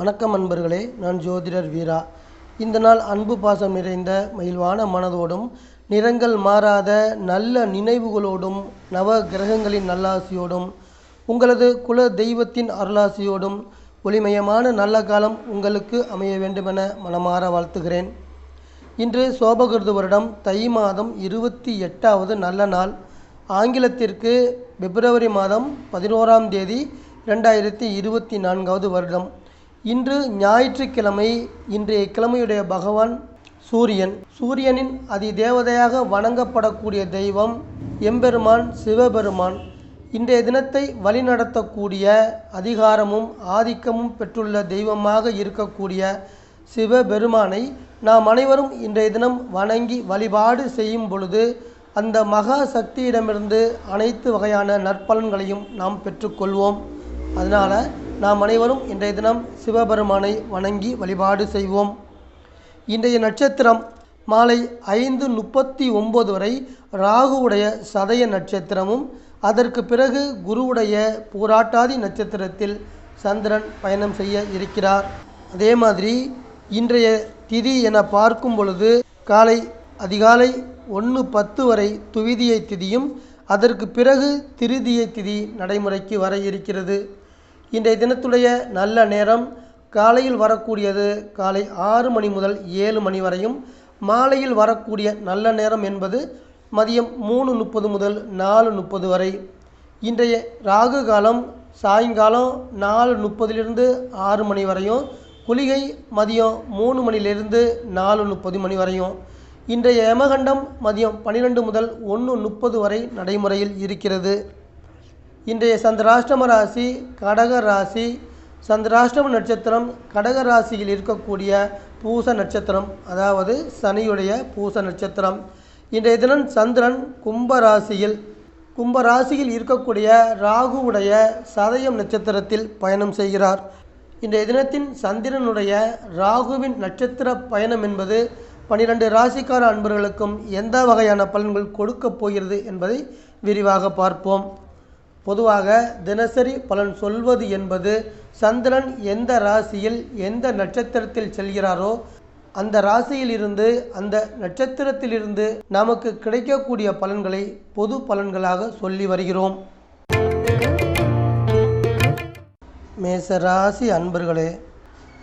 வணக்கம் அன்பர்களே, நான் ஜோதிடர் வீரா. இந்த நாள் அன்பு பாசம் நிறைந்த மகிழ்வான மனதோடும் நிறங்கள் மாறாத நல்ல நினைவுகளோடும் நவ கிரகங்களின் நல்லாசியோடும் உங்களது குல தெய்வத்தின் அருளாசியோடும் ஒளிமயமான நல்ல காலம் உங்களுக்கு அமைய வேண்டுமென மனமாற வாழ்த்துகிறேன். இன்று சோபகிருது வருடம் தை மாதம் 28வது நல்ல நாள். ஆங்கிலத்திற்கு பிப்ரவரி மாதம் 11ஆம் தேதி 2024வது வருடம். இன்று ஞாயிற்றுக்கிழமை. இன்றைய கிழமையுடைய பகவான் சூரியன். சூரியனின் அதிதேவதையாக வணங்கப்படக்கூடிய தெய்வம் எம்பெருமான் சிவபெருமான். இன்றைய தினத்தை வழிநடத்தக்கூடிய அதிகாரமும் ஆதிக்கமும் பெற்றுள்ள தெய்வமாக இருக்கக்கூடிய சிவபெருமானை நாம் அனைவரும் இன்றைய தினம் வணங்கி வழிபாடு செய்யும் பொழுது அந்த மகா சக்தியிடமிருந்து அனைத்து வகையான நற்பலன்களையும் நாம் பெற்றுக்கொள்வோம். அதனால் நாம் அனைவரும் இன்றைய தினம் சிவபெருமானை வணங்கி வழிபாடு செய்வோம். இன்றைய நட்சத்திரம் மாலை 5:39 வரை ராகுவுடைய சதய நட்சத்திரமும், அதற்கு பிறகு குருவுடைய பூராட்டாதி நட்சத்திரத்தில் சந்திரன் பயணம் செய்ய இருக்கிறார். அதே மாதிரி இன்றைய திதி என பார்க்கும் பொழுது அதிகாலை 1:10 வரை துவிதியை திதியும், அதற்கு பிறகு திருதியை திதி நடைமுறைக்கு வர இருக்கிறது. இன்றைய தினத்துடைய நல்ல நேரம் காலையில் வரக்கூடியது காலை 6 மணி முதல் 7 மணி வரையும், மாலையில் வரக்கூடிய நல்ல நேரம் என்பது மதியம் 3:30 முதல் 4:30 வரை. இன்றைய ராகு காலம் சாயங்காலம் 4:30 6 மணி வரையும், குளிகை மதியம் 3 மணிலிருந்து 4:30 மணி வரையும். இன்றைய யமகண்டம் மதியம் 12 முதல் 1:30 வரை நடைமுறையில் இருக்கிறது. இன்றைய சந்திராஷ்டம ராசி கடக ராசி. சந்திராஷ்டம நட்சத்திரம் கடக ராசியில் இருக்கக்கூடிய பூச நட்சத்திரம், அதாவது சனியுடைய பூச நட்சத்திரம். இன்றைய தினம் சந்திரன் கும்பராசியில் இருக்கக்கூடிய ராகுவுடைய சதயம் நட்சத்திரத்தில் பயணம் செய்கிறார். இன்றைய தினத்தின் சந்திரனுடைய ராகுவின் நட்சத்திர பயணம் என்பது 12 ராசிக்கார அன்பர்களுக்கும் எந்த வகையான பலன்கள் கொடுக்கப் போகிறது என்பதை விரிவாக பார்ப்போம். பொதுவாக தினசரி பலன் சொல்வது என்பது சந்திரன் எந்த ராசியில் எந்த நட்சத்திரத்தில் செல்கிறாரோ அந்த ராசியில் இருந்து அந்த நட்சத்திரத்திலிருந்து நமக்கு கிடைக்கக்கூடிய பலன்களை பொது பலன்களாக சொல்லி வருகிறோம். மேசராசி அன்பர்களே,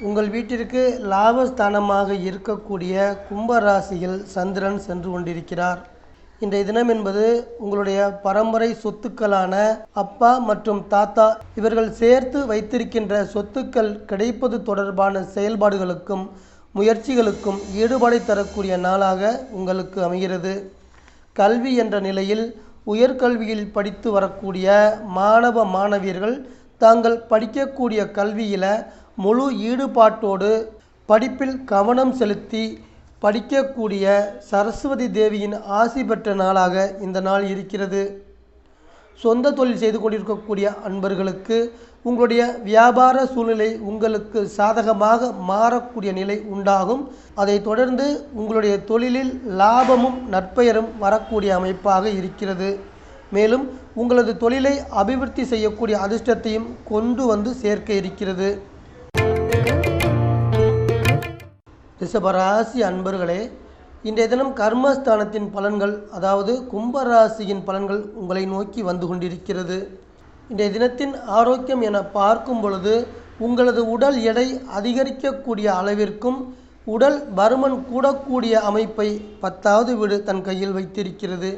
உங்கள் வீட்டிற்கு லாபஸ்தானமாக இருக்கக்கூடிய கும்பராசியில் சந்திரன் சென்று கொண்டிருக்கிறார். இன்றைய தினம் என்பது உங்களுடைய பரம்பரை சொத்துக்களான அப்பா மற்றும் தாத்தா இவர்கள் சேர்த்து வைத்திருக்கின்ற சொத்துக்கள் கிடைப்பது தொடர்பான செயல்பாடுகளுக்கும் முயற்சிகளுக்கும் ஈடுபாடை தரக்கூடிய நாளாக உங்களுக்கு அமைகிறது. கல்வி என்ற நிலையில் உயர்கல்வியில் படித்து வரக்கூடிய மாணவ மாணவியர்கள் தாங்கள் படிக்கக்கூடிய கல்வியில் முழு ஈடுபாட்டோடு படிப்பில் கவனம் செலுத்தி படிக்கக்கூடிய சரஸ்வதி தேவியின் ஆசி பெற்ற நாளாக இந்த நாள் இருக்கிறது. சொந்த தொழில் செய்து கொண்டிருக்கக்கூடிய அன்பர்களுக்கு உங்களுடைய வியாபார சூழ்நிலை உங்களுக்கு சாதகமாக மாறக்கூடிய நிலை உண்டாகும். அதைத் தொடர்ந்து உங்களுடைய தொழிலில் லாபமும் நற்பெயரும் வரக்கூடிய அமைப்பாக இருக்கிறது. மேலும் உங்களது தொழிலை அபிவிருத்தி செய்யக்கூடிய அதிர்ஷ்டத்தையும் கொண்டு வந்து சேர்க்க இருக்கிறது. ரிஷபராசி அன்பர்களே, இன்றைய தினம் கர்மஸ்தானத்தின் பலன்கள், அதாவது கும்பராசியின் பலன்கள் உங்களை நோக்கி வந்து கொண்டிருக்கிறது. இன்றைய தினத்தின் ஆரோக்கியம் என பார்க்கும் பொழுது உங்களது உடல் எடை அதிகரிக்கக்கூடிய அளவிற்கும் உடல் பருமன் கூடக்கூடிய அமைப்பை 10வது வீடு தன் கையில் வைத்திருக்கிறது.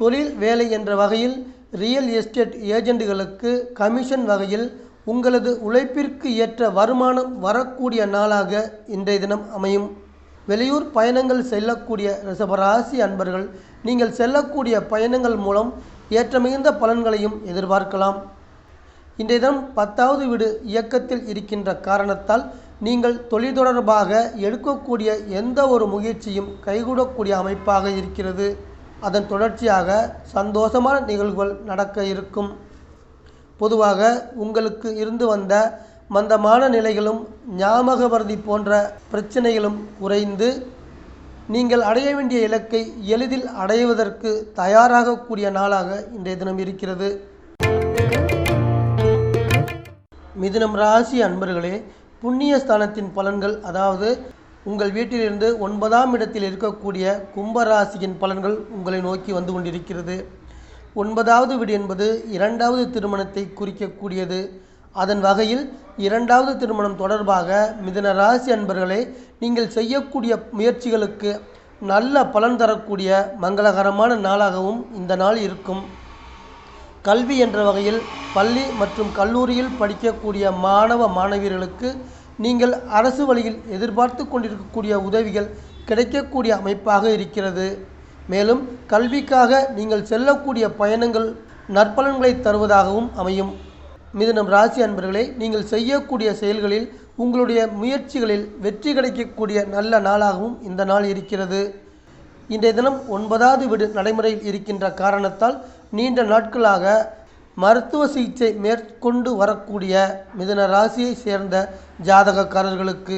தொழில் வேலை என்ற வகையில் ரியல் எஸ்டேட் ஏஜெண்டுகளுக்கு கமிஷன் வகையில் உங்களது உழைப்பிற்கு ஏற்ற வருமானம் வரக்கூடிய நாளாக இன்றைய தினம் அமையும். வெளியூர் பயணங்கள் செல்லக்கூடிய ரிஷபராசி அன்பர்கள் நீங்கள் செல்லக்கூடிய பயணங்கள் மூலம் ஏற்ற மிகுந்த பலன்களையும் எதிர்பார்க்கலாம். இன்றைய தினம் 10வது வீடு இயக்கத்தில் இருக்கின்ற காரணத்தால் நீங்கள் தொழில் தொடர்பாக எடுக்கக்கூடிய எந்த ஒரு முயற்சியும் கைகூடக்கூடிய அமைப்பாக இருக்கிறது. அதன் தொடர்ச்சியாக சந்தோஷமான நிகழ்வுகள் நடக்க இருக்கும். பொதுவாக உங்களுக்கு இருந்து வந்த மந்தமான நிலைகளும் ஞாபக மறதி போன்ற பிரச்சனைகளும் குறைந்து நீங்கள் அடைய வேண்டிய இலக்கை எளிதில் அடைவதற்கு தயாராகக்கூடிய நாளாக இன்றைய தினம் இருக்கிறது. மிதுனம் ராசி அன்பர்களே, புண்ணிய ஸ்தானத்தின் பலன்கள், அதாவது உங்கள் வீட்டிலிருந்து 9ஆம் இடத்தில் இருக்கக்கூடிய கும்பராசியின் பலன்கள் உங்களை நோக்கி வந்து கொண்டிருக்கிறது. 9வது வீடு என்பது 2வது திருமணத்தை குறிக்கக்கூடியது. அதன் வகையில் 2வது திருமணம் தொடர்பாக மிதுன ராசி அன்பர்களே, நீங்கள் செய்யக்கூடிய முயற்சிகளுக்கு நல்ல பலன் தரக்கூடிய மங்களகரமான நாளாகவும் இந்த நாள் இருக்கும். கல்வி என்ற வகையில் பள்ளி மற்றும் கல்லூரியில் படிக்கக்கூடிய மாணவ மாணவியர்களுக்கு நீங்கள் அரசு வழியில் எதிர்பார்த்து கொண்டிருக்கக்கூடிய உதவிகள் கிடைக்கக்கூடிய அமைப்பாக இருக்கிறது. மேலும் கல்விக்காக நீங்கள் செல்லக்கூடிய பயணங்கள் நற்பலன்களை தருவதாகவும் அமையும். மிதுனம் ராசி அன்பர்களே, நீங்கள் செய்யக்கூடிய செயல்களில் உங்களுடைய முயற்சிகளில் வெற்றி கிடைக்கக்கூடிய நல்ல நாளாகவும் இந்த நாள் இருக்கிறது. இன்றைய தினம் 9வது வீடு நடைமுறையில் இருக்கின்ற காரணத்தால் நீண்ட நாட்களாக மருத்துவ சிகிச்சை மேற்கொண்டு வரக்கூடிய மிதுன ராசியை சேர்ந்த ஜாதகக்காரர்களுக்கு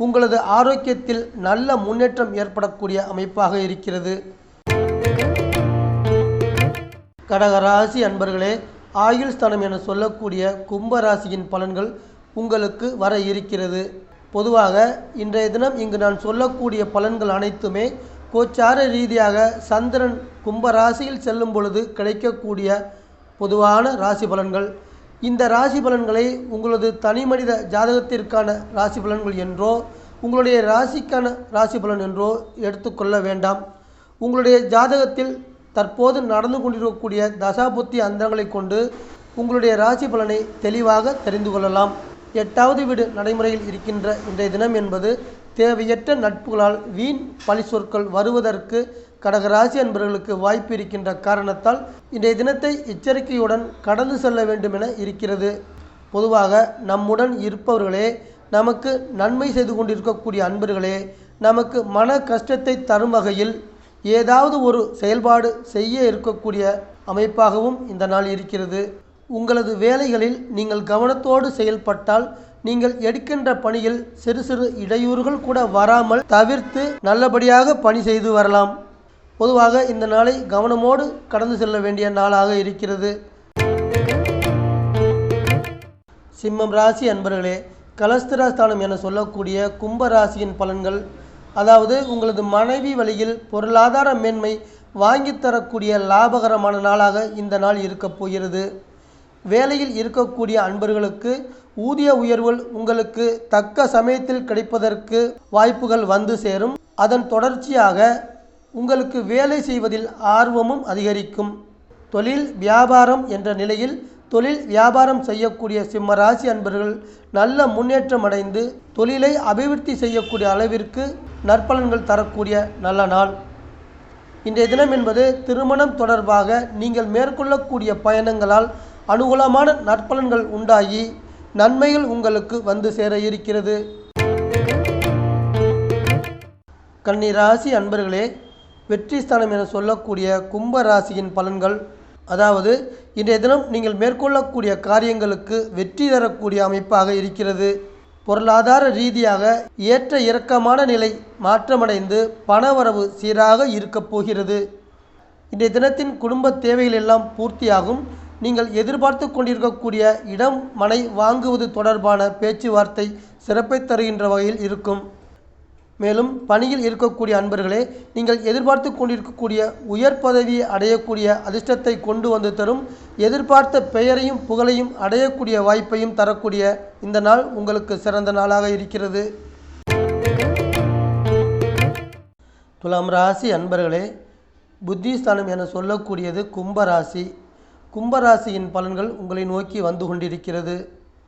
உங்களது ஆரோக்கியத்தில் நல்ல முன்னேற்றம் ஏற்படக்கூடிய அமைப்பாக இருக்கிறது. கடகராசி அன்பர்களே, ஆயுள் ஸ்தானம் என சொல்லக்கூடிய கும்பராசியின் பலன்கள் உங்களுக்கு வர இருக்கிறது. பொதுவாக இன்றைய தினம் இங்கு நான் சொல்லக்கூடிய பலன்கள் அனைத்துமே கோச்சார ரீதியாக சந்திரன் கும்பராசியில் செல்லும் பொழுது கிடைக்கக்கூடிய பொதுவான ராசி பலன்கள். இந்த ராசி பலன்களை உங்களது தனிமனித ஜாதகத்திற்கான ராசி பலன்கள் என்றோ உங்களுடைய ராசிக்கான ராசி பலன் என்றோ எடுத்துக்கொள்ள வேண்டாம். உங்களுடைய ஜாதகத்தில் தற்போது நடந்து கொண்டிருக்கக்கூடிய தசாபுத்தி அந்தங்களை கொண்டு உங்களுடைய ராசி பலனை தெளிவாக தெரிந்து கொள்ளலாம். 8வது வீடு நடைமுறையில் இருக்கின்ற இன்றைய தினம் என்பது தேவையற்ற நட்புகளால் வீண் பழி சொற்கள் வருவதற்கு கடகராசி அன்பர்களுக்கு வாய்ப்பு இருக்கின்ற காரணத்தால் இன்றைய தினத்தை எச்சரிக்கையுடன் கடந்து செல்ல வேண்டும் என இருக்கிறது. பொதுவாக நம்முடன் இருப்பவர்களே, நமக்கு நன்மை செய்து கொண்டிருக்கக்கூடிய அன்பர்களே, நமக்கு மன கஷ்டத்தை தரும் வகையில் ஏதாவது ஒரு செயல்பாடு செய்ய இருக்கக்கூடிய அமைப்பாகவும் இந்த நாள் இருக்கிறது. உங்களது வேலைகளில் நீங்கள் கவனத்தோடு செயல்பட்டால் நீங்கள் எடுக்கின்ற பணியில் சிறு சிறு இடையூறுகள் கூட வராமல் தவிர்த்து நல்லபடியாக பணி செய்து வரலாம். பொதுவாக இந்த நாளை கவனமோடு கடந்து செல்ல வேண்டிய நாளாக இருக்கிறது. சிம்மம் ராசி அன்பர்களே, கலஸ்திரஸ்தானம் என சொல்லக்கூடிய கும்பராசியின் பலன்கள், அதாவது உங்களது மனைவி வழியில் பொருளாதார மேன்மை வாங்கி தரக்கூடிய லாபகரமான நாளாக இந்த நாள் இருக்கப் போகிறது. வேலையில் இருக்கக்கூடிய அன்பர்களுக்கு ஊதிய உயர்வுகள் உங்களுக்கு தக்க சமயத்தில் கிடைப்பதற்கு வாய்ப்புகள் வந்து சேரும். அதன் தொடர்ச்சியாக உங்களுக்கு வேலை செய்வதில் ஆர்வமும் அதிகரிக்கும். தொழில் வியாபாரம் என்ற நிலையில் தொழில் வியாபாரம் செய்யக்கூடிய சிம்ம ராசி அன்பர்கள் நல்ல முன்னேற்றம் அடைந்து தொழிலை அபிவிருத்தி செய்யக்கூடிய அளவிற்கு நற்பலன்கள் தரக்கூடிய நல்ல நாள். இன்றைய தினம் என்பது திருமணம் தொடர்பாக நீங்கள் மேற்கொள்ளக்கூடிய பயணங்களால் அனுகூலமான நற்பலன்கள் உண்டாகி நன்மைகள் உங்களுக்கு வந்து சேர இருக்கிறது. கன்னி ராசி அன்பர்களே, வெற்றி ஸ்தானம் என சொல்லக்கூடிய கும்ப ராசியின் பலன்கள், அதாவது இன்றைய தினம் நீங்கள் மேற்கொள்ளக்கூடிய காரியங்களுக்கு வெற்றி தரக்கூடிய அமைப்பாக இருக்கிறது. பொருளாதார ரீதியாக ஏற்ற இறக்கமான நிலை மாற்றமடைந்து பணவரவு சீராக இருக்கப் போகிறது. இன்றைய தினத்தின் குடும்ப தேவைகள் எல்லாம் பூர்த்தியாகும். நீங்கள் எதிர்பார்த்து கொண்டிருக்கக்கூடிய இடம் மனை வாங்குவது தொடர்பான பேச்சுவார்த்தை சிறப்பை தருகின்ற வகையில் இருக்கும். மேலும் பணியில் இருக்கக்கூடிய அன்பர்களே, நீங்கள் எதிர்பார்த்து கொண்டிருக்கக்கூடிய உயர் பதவியை அடையக்கூடிய அதிர்ஷ்டத்தை கொண்டு வந்து தரும். எதிர்பார்த்த பெயரையும் புகழையும் அடையக்கூடிய வாய்ப்பையும் தரக்கூடிய இந்த நாள் உங்களுக்கு சிறந்த நாளாக இருக்கிறது. துலாம் ராசி அன்பர்களே, புத்திஸ்தானம் என சொல்லக்கூடியது கும்பராசி. கும்பராசியின் பலன்கள் உங்களை நோக்கி வந்து கொண்டிருக்கிறது.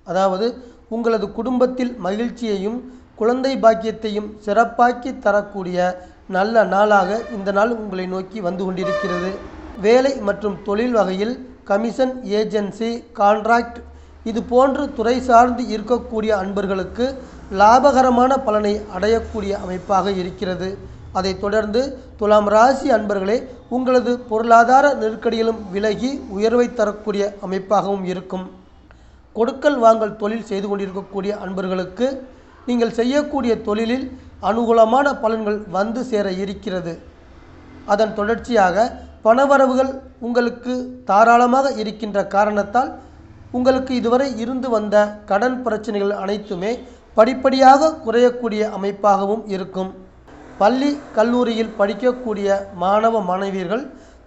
அதாவது உங்களது குடும்பத்தில் மகிழ்ச்சியையும் குழந்தை பாக்கியத்தையும் சிறப்பாக்கி தரக்கூடிய நல்ல நாளாக இந்த நாள் உங்களை நோக்கி வந்து கொண்டிருக்கிறது. வேலை மற்றும் தொழில் வகையில் கமிஷன், ஏஜென்சி, கான்ட்ராக்ட் இது போன்று துறை சார்ந்து இருக்கக்கூடிய அன்பர்களுக்கு லாபகரமான பலனை அடையக்கூடிய அமைப்பாக இருக்கிறது. அதைத் தொடர்ந்து துலாம் ராசி அன்பர்களே, உங்களது பொருளாதார நெருக்கடிகளும் விலகி உயர்வை தரக்கூடிய அமைப்பாகவும் இருக்கும். கொடுக்கல் வாங்கல் தொழில் செய்து கொண்டிருக்கக்கூடிய அன்பர்களுக்கு நீங்கள் செய்யக்கூடிய தொழிலில் அனுகூலமான பலன்கள் வந்து சேர இருக்கிறது. அதன் தொடர்ச்சியாக பணவரவுகள் உங்களுக்கு தாராளமாக இருக்கின்ற காரணத்தால் உங்களுக்கு இதுவரை இருந்து வந்த கடன் பிரச்சனைகள் அனைத்துமே படிப்படியாக குறையக்கூடிய அமைப்பாகவும் இருக்கும். பள்ளி கல்லூரியில் படிக்கக்கூடிய மாணவ மாணவியர்கள்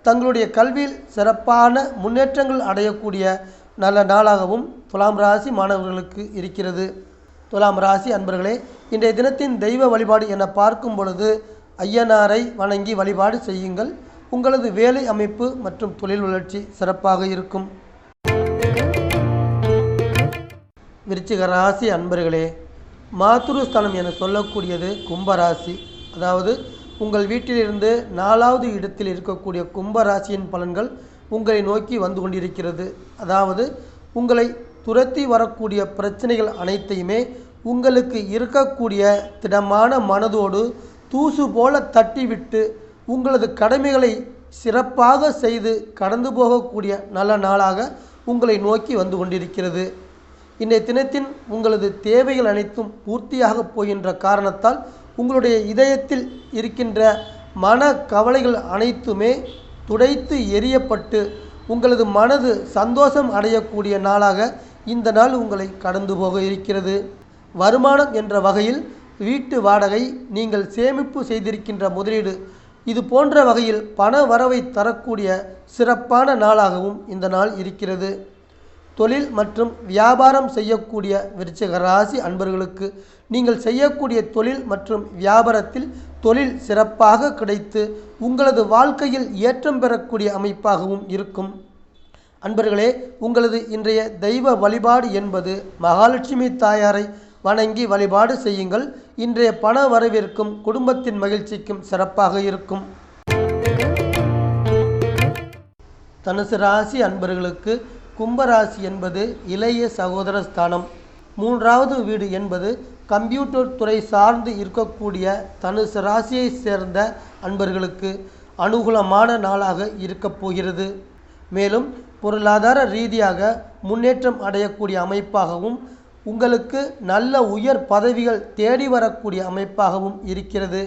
தங்களுடைய கல்வியில் சிறப்பான முன்னேற்றங்கள் அடையக்கூடிய நல்ல நாளாகவும் துலாம் ராசி மாணவர்களுக்கு இருக்கிறது. துலாம் ராசி அன்பர்களே, இன்றைய தினத்தின் தெய்வ வழிபாடு என பார்க்கும் பொழுது ஐயனாரை வணங்கி வழிபாடு செய்யுங்கள். உங்களது வேலை அமைப்பு மற்றும் தொழில் வளர்ச்சி சிறப்பாக இருக்கும். விருச்சிக ராசி அன்பர்களே, மாதுருஸ்தானம் என சொல்லக்கூடியது கும்பராசி. அதாவது உங்கள் வீட்டிலிருந்து 4வது இடத்தில் இருக்கக்கூடிய கும்பராசியின் பலன்கள் உங்களை நோக்கி வந்து கொண்டிருக்கிறது. அதாவது உங்களை துரத்தி வரக்கூடிய பிரச்சனைகள் அனைத்தையுமே உங்களுக்கு இருக்கக்கூடிய திடமான மனதோடு தூசு போல தட்டிவிட்டு உங்களது கடமைகளை சிறப்பாக செய்து கடந்து போகக்கூடிய நல்ல நாளாக உங்களை நோக்கி வந்து கொண்டிருக்கிறது. இன்றைய தினத்தின் உங்களது தேவைகள் அனைத்தும் பூர்த்தியாக போகின்ற காரணத்தால் உங்களுடைய இதயத்தில் இருக்கின்ற மன கவலைகள் அனைத்துமே துடைத்து எரியப்பட்டு உங்களது மனது சந்தோஷம் அடையக்கூடிய நாளாக இந்த நாள் உங்களை கடந்து போக இருக்கிறது. வருமானம் என்ற வகையில் வீட்டு வாடகை, நீங்கள் சேமிப்பு செய்திருக்கின்ற முதலீடு, இது போன்ற வகையில் பண வரவை தரக்கூடிய சிறப்பான நாளாகவும் இந்த நாள் இருக்கிறது. தொழில் மற்றும் வியாபாரம் செய்யக்கூடிய விருச்சிக ராசி அன்பர்களுக்கு நீங்கள் செய்யக்கூடிய தொழில் மற்றும் வியாபாரத்தில் தொழில் சிறப்பாக கிடைத்து உங்களது வாழ்க்கையில் ஏற்றம் பெறக்கூடிய அமைப்பாகவும் இருக்கும். அன்பர்களே, உங்களது இன்றைய தெய்வ வழிபாடு என்பது மகாலட்சுமி தாயாரை வணங்கி வழிபாடு செய்யுங்கள். இன்றைய பண வரவிற்கும் குடும்பத்தின் மகிழ்ச்சிக்கும் சிறப்பாக இருக்கும். தனுசு ராசி அன்பர்களுக்கு கும்பராசி என்பது இளைய சகோதர ஸ்தானம். 3வது வீடு என்பது கம்ப்யூட்டர் துறை சார்ந்து இருக்கக்கூடிய தனுசு ராசியை சேர்ந்த அன்பர்களுக்கு அனுகூலமான நாளாக இருக்கப் போகிறது. மேலும் பொருளாதார ரீதியாக முன்னேற்றம் அடையக்கூடிய அமைப்பாகவும் உங்களுக்கு நல்ல உயர் பதவிகள் தேடி வரக்கூடிய அமைப்பாகவும் இருக்கிறது.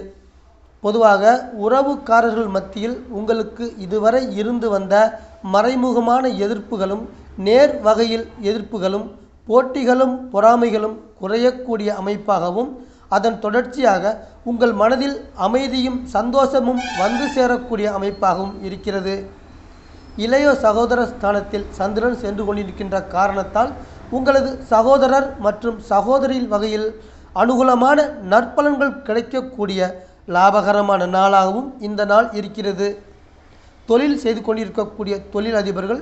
பொதுவாக உறவுக்காரர்கள் மத்தியில் உங்களுக்கு இதுவரை இருந்து வந்த மறைமுகமான எதிர்ப்புகளும் நேர் வகையில் எதிர்ப்புகளும் போட்டிகளும் பொறாமைகளும் குறையக்கூடிய அமைப்பாகவும் அதன் தொடர்ச்சியாக உங்கள் மனதில் அமைதியும் சந்தோஷமும் வந்து சேரக்கூடிய அமைப்பாகவும் இருக்கிறது. இளைய சகோதர ஸ்தானத்தில் சந்திரன் சென்று கொண்டிருக்கின்ற காரணத்தால் உங்களது சகோதரர் மற்றும் சகோதரியின் வகையில் அனுகூலமான நற்பலன்கள் கிடைக்கக்கூடிய லாபகரமான நாளாகவும் இந்த நாள் இருக்கிறது. தொழில் செய்து கொண்டிருக்கக்கூடிய தொழில் அதிபர்கள்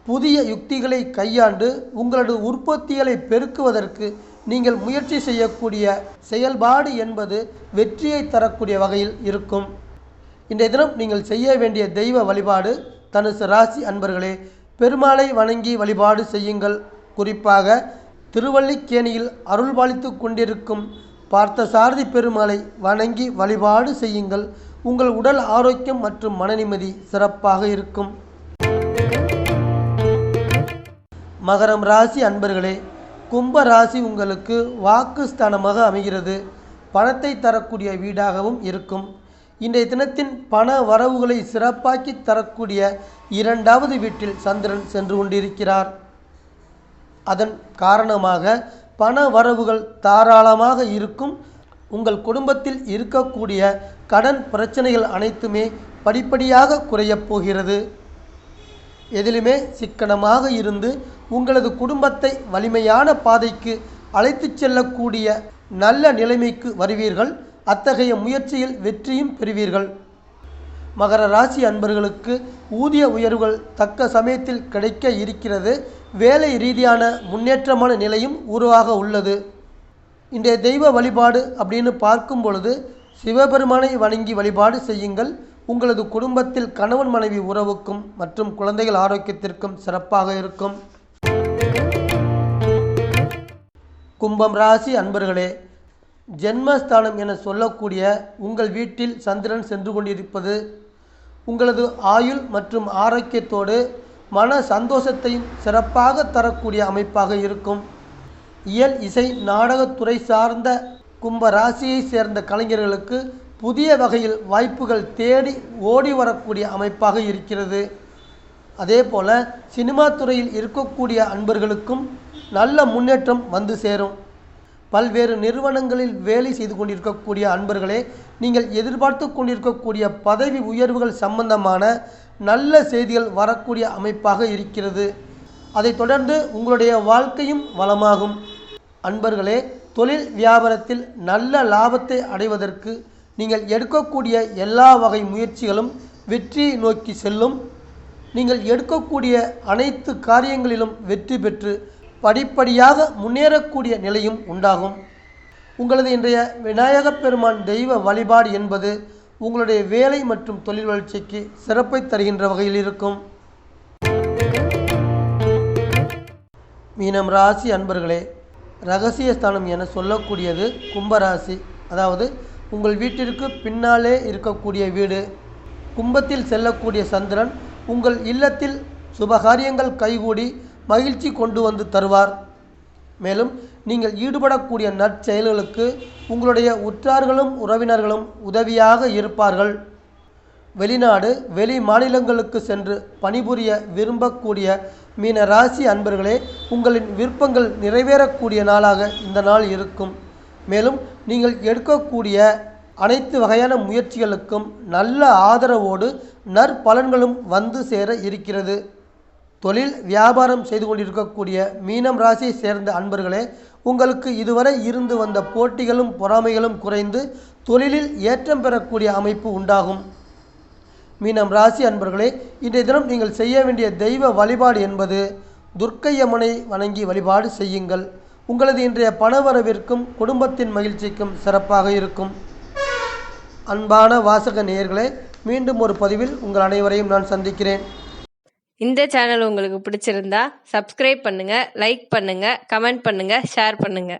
புதிய யுக்திகளை கையாண்டு உங்களது உற்பத்திகளை பெருக்குவதற்கு நீங்கள் முயற்சி செய்யக்கூடிய செயல்பாடு என்பது வெற்றியை தரக்கூடிய வகையில் இருக்கும். இன்றைய தினம் நீங்கள் செய்ய வேண்டிய தெய்வ வழிபாடு தனுசு ராசி அன்பர்களே, பெருமாளை வணங்கி வழிபாடு செய்யுங்கள். குறிப்பாக திருவல்லிக்கேணியில் அருள்பாலித்து கொண்டிருக்கும் பார்த்தசாரதி பெருமாளை வணங்கி வழிபாடு செய்யுங்கள். உங்கள் உடல் ஆரோக்கியம் மற்றும் மனநிம்மதி சிறப்பாக இருக்கும். மகரம் ராசி அன்பர்களே, கும்ப ராசி உங்களுக்கு வாக்கு ஸ்தானமாக அமைகிறது. பணத்தை தரக்கூடிய வீடாகவும் இருக்கும். இன்றைய தினத்தின் பண வரவுகளை சிறப்பாக்கி தரக்கூடிய 2வது வீட்டில் சந்திரன் சென்று கொண்டிருக்கிறார். அதன் காரணமாக பண வரவுகள் தாராளமாக இருக்கும். உங்கள் குடும்பத்தில் இருக்கக்கூடிய கடன் பிரச்சனைகள் அனைத்துமே படிப்படியாக குறையப் போகிறது. எதிலுமே சிக்கனமாக இருந்து உங்களது குடும்பத்தை வலிமையான பாதைக்கு அழைத்து செல்லக்கூடிய நல்ல நிலைமைக்கு வருவீர்கள். அத்தகைய முயற்சியில் வெற்றியும் பெறுவீர்கள். மகர ராசி அன்பர்களுக்கு ஊதிய உயர்வுகள் தக்க சமயத்தில் கிடைக்க இருக்கிறது. வேலை ரீதியான முன்னேற்றமான நிலையும் உருவாக உள்ளது. இன்றைய தெய்வ வழிபாடு அப்படின்னு பார்க்கும் பொழுது சிவபெருமானை வணங்கி வழிபாடு செய்யுங்கள். உங்களது குடும்பத்தில் கணவன் மனைவி உறவுக்கும் மற்றும் குழந்தைகள் ஆரோக்கியத்திற்கும் சிறப்பாக இருக்கும். கும்பம் ராசி அன்பர்களே, ஜென்மஸ்தானம் என சொல்லக்கூடிய உங்கள் வீட்டில் சந்திரன் சென்று கொண்டிருப்பது உங்களது ஆயுள் மற்றும் ஆரோக்கியத்தோடு மன சந்தோஷத்தையும் சிறப்பாக தரக்கூடிய அமைப்பாக இருக்கும். இயல் இசை நாடகத்துறை சார்ந்த கும்ப ராசியை சேர்ந்த கலைஞர்களுக்கு புதிய வகையில் வாய்ப்புகள் தேடி ஓடி வரக்கூடிய அமைப்பாக இருக்கிறது. அதே போல் சினிமா துறையில் இருக்கக்கூடிய அன்பர்களுக்கும் நல்ல முன்னேற்றம் வந்து சேரும். பல்வேறு நிறுவனங்களில் வேலை செய்து கொண்டிருக்கக்கூடிய அன்பர்களே, நீங்கள் எதிர்பார்த்து கொண்டிருக்கக்கூடிய பதவி உயர்வுகள் சம்பந்தமான நல்ல செய்திகள் வரக்கூடிய அமைப்பாக இருக்கிறது. அதைத் தொடர்ந்து உங்களுடைய வாழ்க்கையும் வளமாகும். அன்பர்களே, தொழில் வியாபாரத்தில் நல்ல லாபத்தை அடைவதற்கு நீங்கள் எடுக்கக்கூடிய எல்லா வகை முயற்சிகளும் வெற்றியை நோக்கி செல்லும். நீங்கள் எடுக்கக்கூடிய அனைத்து காரியங்களிலும் வெற்றி பெற்று படிப்படியாக முன்னேறக்கூடிய நிலையும் உண்டாகும். உங்களது இன்றைய விநாயகப் பெருமான் தெய்வ வழிபாடு என்பது உங்களுடைய வேலை மற்றும் தொழில் வளர்ச்சிக்கு சிறப்பை தருகின்ற வகையில் இருக்கும். மீனம் ராசி அன்பர்களே, ரகசிய ஸ்தானம் என சொல்லக்கூடியது கும்பராசி. அதாவது உங்கள் வீட்டிற்கு பின்னாலே இருக்கக்கூடிய வீடு. கும்பத்தில் செல்லக்கூடிய சந்திரன் உங்கள் இல்லத்தில் சுபகாரியங்கள் கைகூடி மகிழ்ச்சி கொண்டு வந்து தருவார். மேலும் நீங்கள் ஈடுபடக்கூடிய நற்செயல்களுக்கு உங்களுடைய உற்றார்களும் உறவினர்களும் உதவியாக இருப்பார்கள். வெளிநாடு வெளி மாநிலங்களுக்கு சென்று பணிபுரிய விரும்பக்கூடிய மீன ராசி அன்பர்களே, உங்களின் விருப்பங்கள் நிறைவேறக்கூடிய நாளாக இந்த நாள் இருக்கும். மேலும் நீங்கள் எடுக்கக்கூடிய அனைத்து வகையான முயற்சிகளுக்கும் நல்ல ஆதரவோடு நற்பலன்களும் வந்து சேர இருக்கிறது. தொழில் வியாபாரம் செய்து கொண்டிருக்கக்கூடிய மீனம் ராசியை சேர்ந்த அன்பர்களே, உங்களுக்கு இதுவரை இருந்து வந்த போட்டிகளும் பொறாமைகளும் குறைந்து தொழிலில் ஏற்றம் பெறக்கூடிய அமைப்பு உண்டாகும். மீனம் ராசி அன்பர்களே, இன்றைய தினம் நீங்கள் செய்ய வேண்டிய தெய்வ வழிபாடு என்பது துர்க்கையம்மனை வணங்கி வழிபாடு செய்யுங்கள். உங்களது இன்றைய பணவரவிற்கும் குடும்பத்தின் மகிழ்ச்சிக்கும் சிறப்பாக இருக்கும். அன்பான வாசக நேயர்களே, மீண்டும் ஒரு பதிவில் உங்கள் அனைவரையும் நான் சந்திக்கிறேன். இந்த சேனல் உங்களுக்கு பிடிச்சிருந்தா சப்ஸ்கிரைப் பண்ணுங்க, லைக் பண்ணுங்க, கமெண்ட் பண்ணுங்க, ஷேர் பண்ணுங்க.